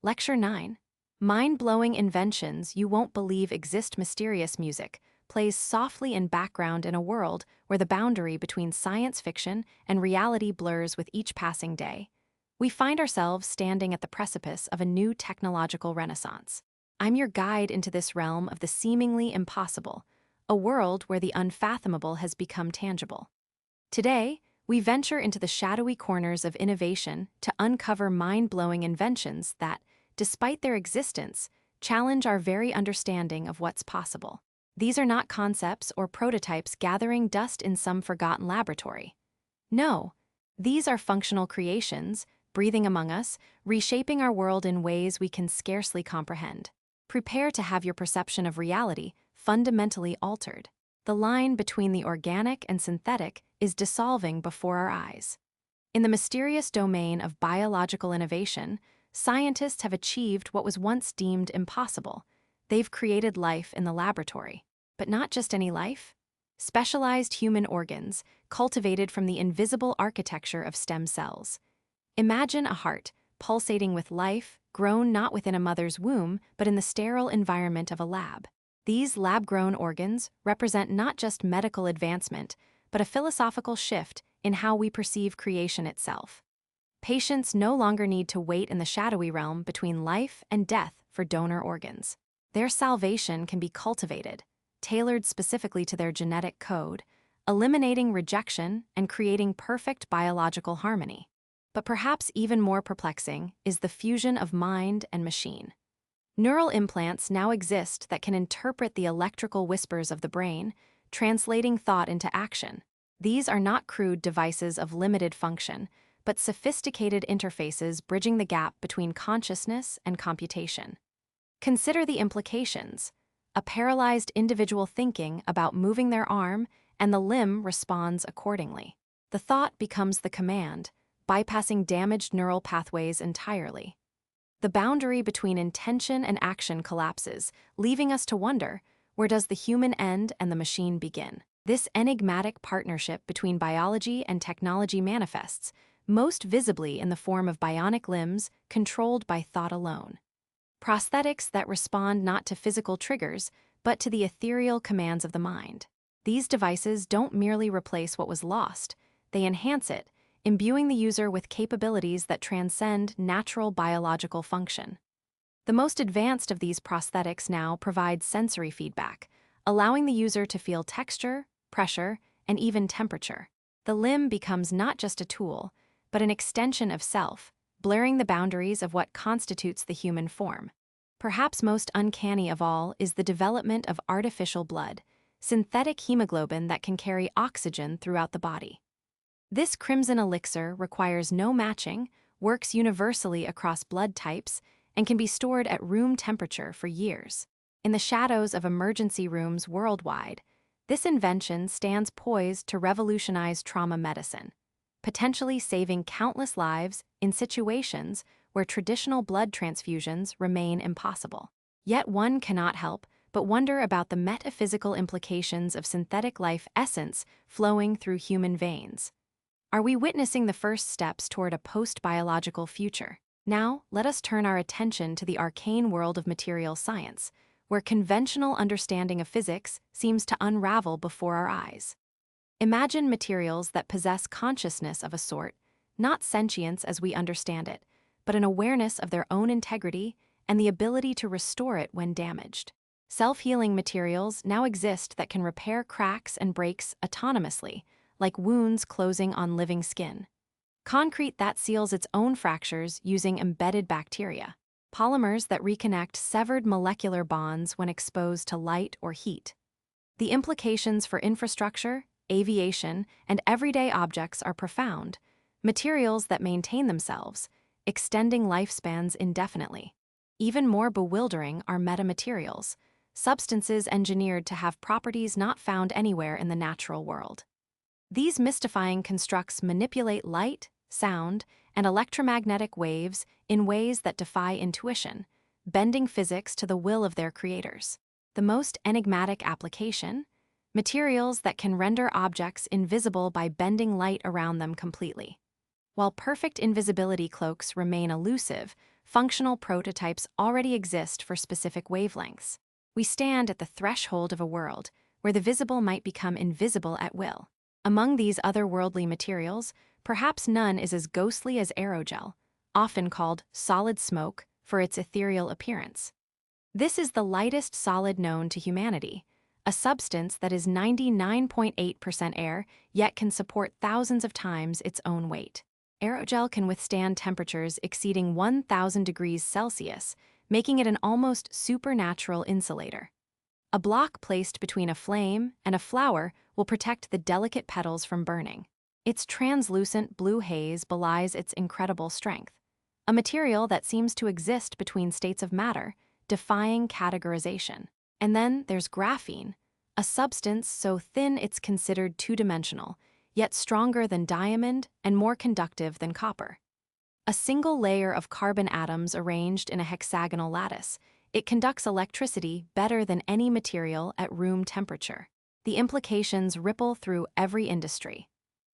Lecture 9. Mind-blowing inventions you won't believe exist. Mysterious music plays softly in background in a world where the boundary between science fiction and reality blurs with each passing day. We find ourselves standing at the precipice of a new technological renaissance. I'm your guide into this realm of the seemingly impossible, a world where the unfathomable has become tangible. Today, we venture into the shadowy corners of innovation to uncover mind-blowing inventions that, despite their existence, challenge our very understanding of what's possible. These are not concepts or prototypes gathering dust in some forgotten laboratory. No, these are functional creations, breathing among us, reshaping our world in ways we can scarcely comprehend. Prepare to have your perception of reality fundamentally altered. The line between the organic and synthetic is dissolving before our eyes. In the mysterious domain of biological innovation, scientists have achieved what was once deemed impossible. They've created life in the laboratory. But not just any life. Specialized human organs, cultivated from the invisible architecture of stem cells. Imagine a heart, pulsating with life, grown not within a mother's womb, but in the sterile environment of a lab. These lab-grown organs represent not just medical advancement, but a philosophical shift in how we perceive creation itself. Patients no longer need to wait in the shadowy realm between life and death for donor organs. Their salvation can be cultivated, tailored specifically to their genetic code, eliminating rejection and creating perfect biological harmony. But perhaps even more perplexing is the fusion of mind and machine. Neural implants now exist that can interpret the electrical whispers of the brain, translating thought into action. These are not crude devices of limited function, but sophisticated interfaces bridging the gap between consciousness and computation. Consider the implications. A paralyzed individual thinking about moving their arm, and the limb responds accordingly. The thought becomes the command, bypassing damaged neural pathways entirely. The boundary between intention and action collapses, leaving us to wonder, where does the human end and the machine begin? This enigmatic partnership between biology and technology manifests, most visibly in the form of bionic limbs controlled by thought alone. Prosthetics that respond not to physical triggers, but to the ethereal commands of the mind. These devices don't merely replace what was lost, they enhance it, imbuing the user with capabilities that transcend natural biological function. The most advanced of these prosthetics now provide sensory feedback, allowing the user to feel texture, pressure, and even temperature. The limb becomes not just a tool, but an extension of self, blurring the boundaries of what constitutes the human form. Perhaps most uncanny of all is the development of artificial blood, synthetic hemoglobin that can carry oxygen throughout the body. This crimson elixir requires no matching, works universally across blood types, and can be stored at room temperature for years. In the shadows of emergency rooms worldwide, this invention stands poised to revolutionize trauma medicine, potentially saving countless lives in situations where traditional blood transfusions remain impossible. Yet one cannot help but wonder about the metaphysical implications of synthetic life essence flowing through human veins. Are we witnessing the first steps toward a post-biological future? Now, let us turn our attention to the arcane world of material science, where conventional understanding of physics seems to unravel before our eyes. Imagine materials that possess consciousness of a sort, not sentience as we understand it, but an awareness of their own integrity and the ability to restore it when damaged. Self-healing materials now exist that can repair cracks and breaks autonomously, like wounds closing on living skin. Concrete that seals its own fractures using embedded bacteria. Polymers that reconnect severed molecular bonds when exposed to light or heat. The implications for infrastructure, aviation, and everyday objects are profound. Materials that maintain themselves, extending lifespans indefinitely. Even more bewildering are metamaterials, substances engineered to have properties not found anywhere in the natural world. These mystifying constructs manipulate light, sound, and electromagnetic waves in ways that defy intuition, bending physics to the will of their creators. The most enigmatic application? Materials that can render objects invisible by bending light around them completely. While perfect invisibility cloaks remain elusive, functional prototypes already exist for specific wavelengths. We stand at the threshold of a world where the visible might become invisible at will. Among these otherworldly materials, perhaps none is as ghostly as aerogel, often called solid smoke for its ethereal appearance. This is the lightest solid known to humanity, a substance that is 99.8% air, yet can support thousands of times its own weight. Aerogel can withstand temperatures exceeding 1,000 degrees Celsius, making it an almost supernatural insulator. A block placed between a flame and a flower will protect the delicate petals from burning. Its translucent blue haze belies its incredible strength, a material that seems to exist between states of matter, defying categorization. And then there's graphene, a substance so thin it's considered two-dimensional, yet stronger than diamond and more conductive than copper. A single layer of carbon atoms arranged in a hexagonal lattice, it conducts electricity better than any material at room temperature. The implications ripple through every industry.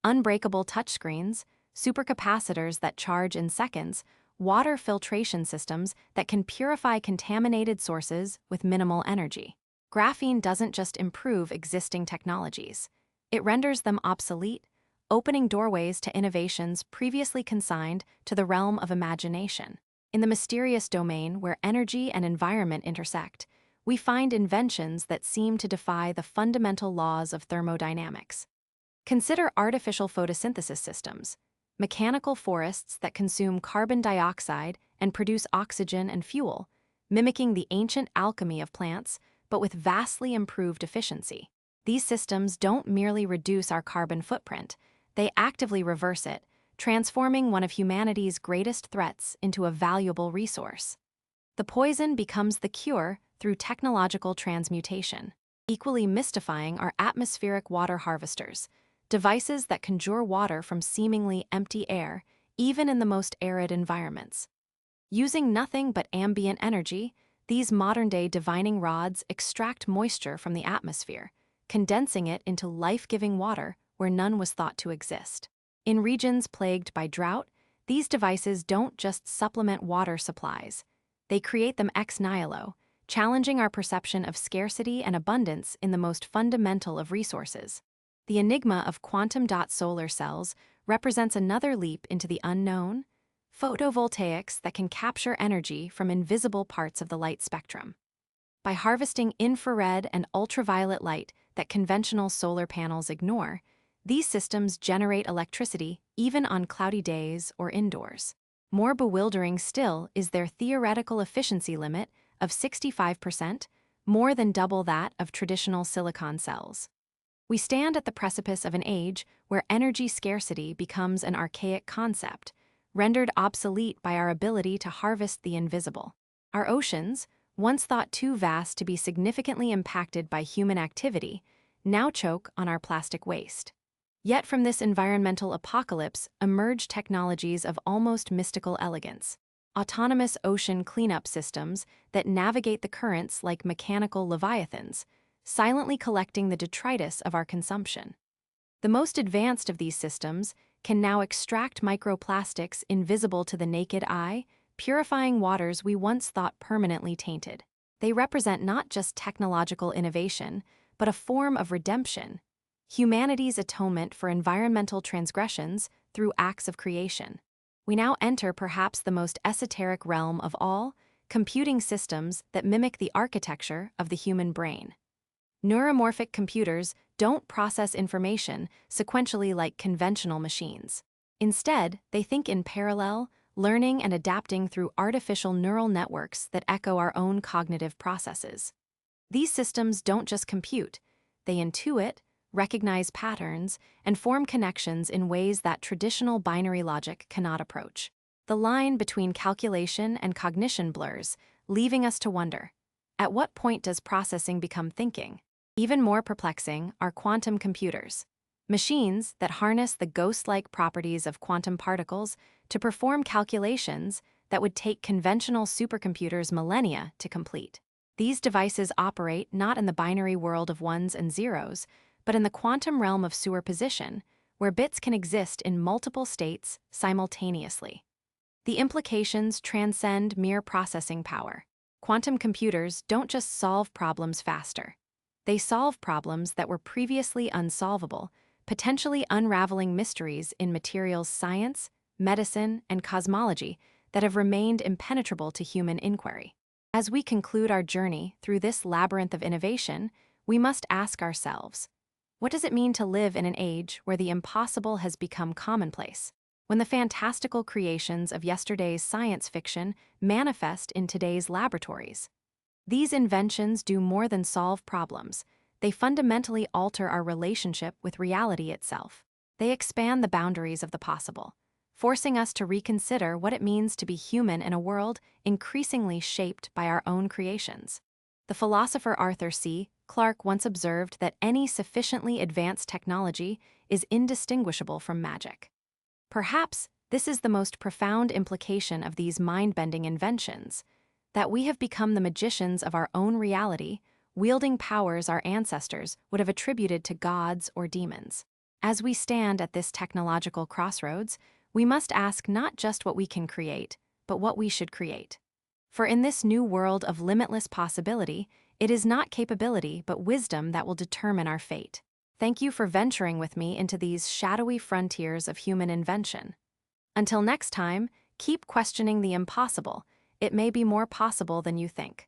Unbreakable touchscreens, supercapacitors that charge in seconds, water filtration systems that can purify contaminated sources with minimal energy. Graphene doesn't just improve existing technologies. It renders them obsolete, opening doorways to innovations previously consigned to the realm of imagination. In the mysterious domain where energy and environment intersect, we find inventions that seem to defy the fundamental laws of thermodynamics. Consider artificial photosynthesis systems, mechanical forests that consume carbon dioxide and produce oxygen and fuel, mimicking the ancient alchemy of plants, but with vastly improved efficiency. These systems don't merely reduce our carbon footprint, they actively reverse it, transforming one of humanity's greatest threats into a valuable resource. The poison becomes the cure through technological transmutation. Equally mystifying are atmospheric water harvesters, devices that conjure water from seemingly empty air, even in the most arid environments. Using nothing but ambient energy, these modern-day divining rods extract moisture from the atmosphere, condensing it into life-giving water where none was thought to exist. In regions plagued by drought, these devices don't just supplement water supplies. They create them ex nihilo, challenging our perception of scarcity and abundance in the most fundamental of resources. The enigma of quantum dot solar cells represents another leap into the unknown, photovoltaics that can capture energy from invisible parts of the light spectrum. By harvesting infrared and ultraviolet light that conventional solar panels ignore, these systems generate electricity even on cloudy days or indoors. More bewildering still is their theoretical efficiency limit of 65%, more than double that of traditional silicon cells. We stand at the precipice of an age where energy scarcity becomes an archaic concept, rendered obsolete by our ability to harvest the invisible. Our oceans, once thought too vast to be significantly impacted by human activity, now choke on our plastic waste. Yet from this environmental apocalypse emerge technologies of almost mystical elegance. Autonomous ocean cleanup systems that navigate the currents like mechanical leviathans, silently collecting the detritus of our consumption. The most advanced of these systems can now extract microplastics invisible to the naked eye, purifying waters we once thought permanently tainted. They represent not just technological innovation, but a form of redemption, humanity's atonement for environmental transgressions through acts of creation. We now enter perhaps the most esoteric realm of all, computing systems that mimic the architecture of the human brain. Neuromorphic computers don't process information sequentially like conventional machines. Instead, they think in parallel, learning and adapting through artificial neural networks that echo our own cognitive processes. These systems don't just compute, they intuit, recognize patterns, and form connections in ways that traditional binary logic cannot approach. The line between calculation and cognition blurs, leaving us to wonder, at what point does processing become thinking? Even more perplexing are quantum computers, machines that harness the ghost-like properties of quantum particles to perform calculations that would take conventional supercomputers millennia to complete. These devices operate not in the binary world of ones and zeros, but in the quantum realm of superposition, where bits can exist in multiple states simultaneously. The implications transcend mere processing power. Quantum computers don't just solve problems faster. They solve problems that were previously unsolvable, potentially unraveling mysteries in materials science, medicine, and cosmology that have remained impenetrable to human inquiry. As we conclude our journey through this labyrinth of innovation, we must ask ourselves, what does it mean to live in an age where the impossible has become commonplace? When the fantastical creations of yesterday's science fiction manifest in today's laboratories. These inventions do more than solve problems. They fundamentally alter our relationship with reality itself. They expand the boundaries of the possible, forcing us to reconsider what it means to be human in a world increasingly shaped by our own creations. The philosopher Arthur C. Clarke once observed that any sufficiently advanced technology is indistinguishable from magic. Perhaps this is the most profound implication of these mind-bending inventions, that we have become the magicians of our own reality, wielding powers our ancestors would have attributed to gods or demons. As we stand at this technological crossroads, we must ask not just what we can create, but what we should create. For in this new world of limitless possibility, it is not capability but wisdom that will determine our fate. Thank you for venturing with me into these shadowy frontiers of human invention. Until next time, keep questioning the impossible. It may be more possible than you think.